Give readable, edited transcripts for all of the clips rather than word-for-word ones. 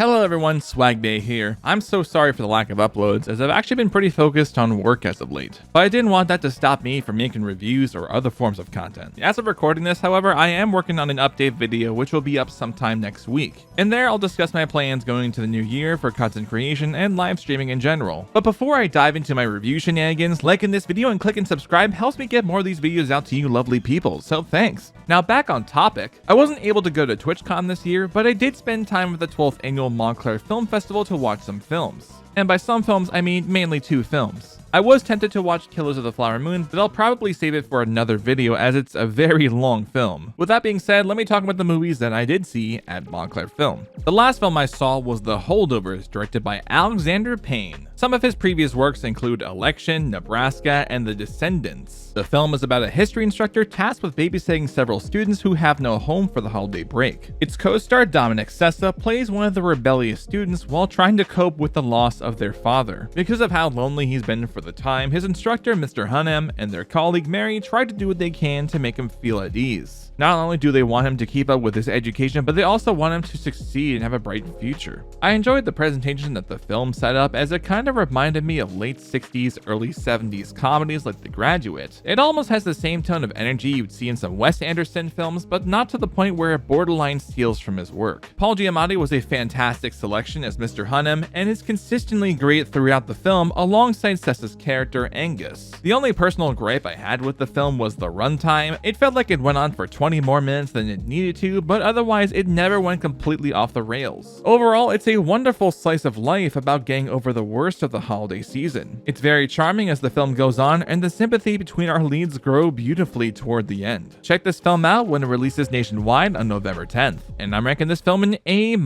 Hello everyone, Swagday here. I'm so sorry for the lack of uploads, as I've actually been pretty focused on work as of late. But I didn't want that to stop me from making reviews or other forms of content. As of recording this, however, I am working on an update video which will be up sometime next week. In there, I'll discuss my plans going into the new year for content creation and live streaming in general. But before I dive into my review shenanigans, liking this video and clicking subscribe helps me get more of these videos out to you lovely people, so thanks. Now back on topic, I wasn't able to go to TwitchCon this year, but I did spend time with the 12th annual Montclair Film Festival to watch some films. And by some films, I mean mainly 2 films. I was tempted to watch Killers of the Flower Moon, but I'll probably save it for another video as it's a very long film. With that being said, let me talk about the movies that I did see at Montclair Film. The last film I saw was The Holdovers, directed by Alexander Payne. Some of his previous works include Election, Nebraska, and The Descendants. The film is about a history instructor tasked with babysitting several students who have no home for the holiday break. Its co-star Dominic Sessa plays one of the rebellious students while trying to cope with the loss of their father. Because of how lonely he's been for the time, his instructor Mr. Hunnam and their colleague Mary try to do what they can to make him feel at ease. Not only do they want him to keep up with his education, but they also want him to succeed and have a bright future. I enjoyed the presentation that the film set up, as it kind of reminded me of late 60s, early 70s comedies like The Graduate. It almost has the same tone of energy you'd see in some Wes Anderson films, but not to the point where it borderline steals from his work. Paul Giamatti was a fantastic selection as Mr. Hunnam, and is consistently great throughout the film alongside Sessa's character Angus. The only personal gripe I had with the film was the runtime. It felt like it went on for 20 more minutes than it needed to, but otherwise it never went completely off the rails. Overall, it's a wonderful slice of life about getting over the worst of the holiday season. It's very charming as the film goes on, and the sympathy between our leads grow beautifully toward the end. Check this film out when it releases nationwide on November 10th, and I'm ranking this film an A-.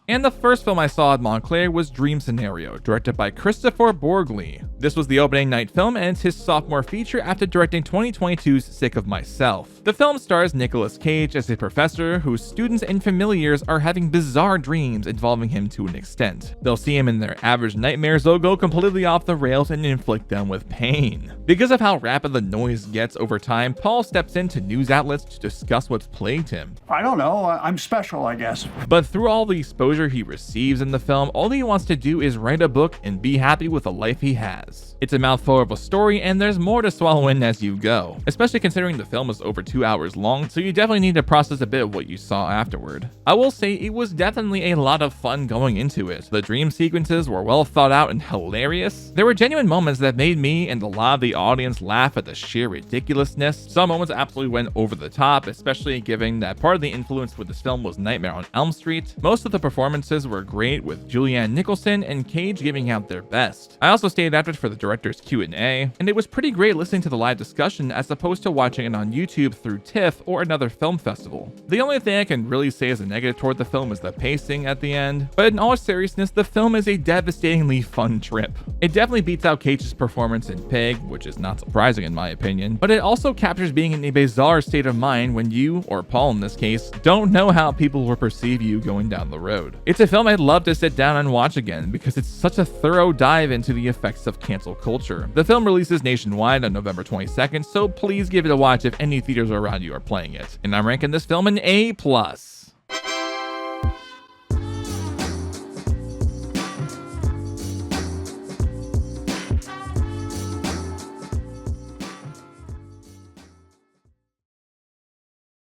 And the first film I saw at Montclair was Dream Scenario, directed by Christopher Borgli. This was the opening night film, and it's his sophomore feature after directing 2022's Sick of Myself. The film stars Nicolas Cage as a professor whose students and familiars are having bizarre dreams involving him to an extent. They'll see him in their average nightmares, they'll go completely off the rails and inflict them with pain. Because of how rapid the noise gets over time, Paul steps into news outlets to discuss what's plagued him. I don't know, I'm special, I guess. But through all the exposure he receives in the film, all he wants to do is write a book and be happy with the life he has. It's a mouthful of a story, and there's more to swallow in as you go, especially considering the film is over 2 hours long, so you definitely need to process a bit of what you saw afterward. I will say it was definitely a lot of fun going into it. The dream sequences were well thought out and hilarious. There were genuine moments that made me and a lot of the audience laugh at the sheer ridiculousness. Some moments absolutely went over the top, especially given that part of the influence for this film was Nightmare on Elm Street. Most of the performances were great, with Julianne Nicolson and Cage giving out their best. I also stayed after for the director's Q&A, and it was pretty great listening to the live discussion as opposed to watching it on YouTube through TIFF or another film festival. The only thing I can really say as a negative toward the film is the pacing at the end, but in all seriousness, the film is a devastatingly fun trip. It definitely beats out Cage's performance in Pig, which is not surprising in my opinion, but it also captures being in a bizarre state of mind when you, or Paul in this case, don't know how people will perceive you going down the road. It's a film I'd love to sit down and watch again because it's such a thorough dive into the effects of cancel culture. The film releases nationwide on November 22nd, so please give it a watch if any theaters around you are playing it. And I'm ranking this film an A+.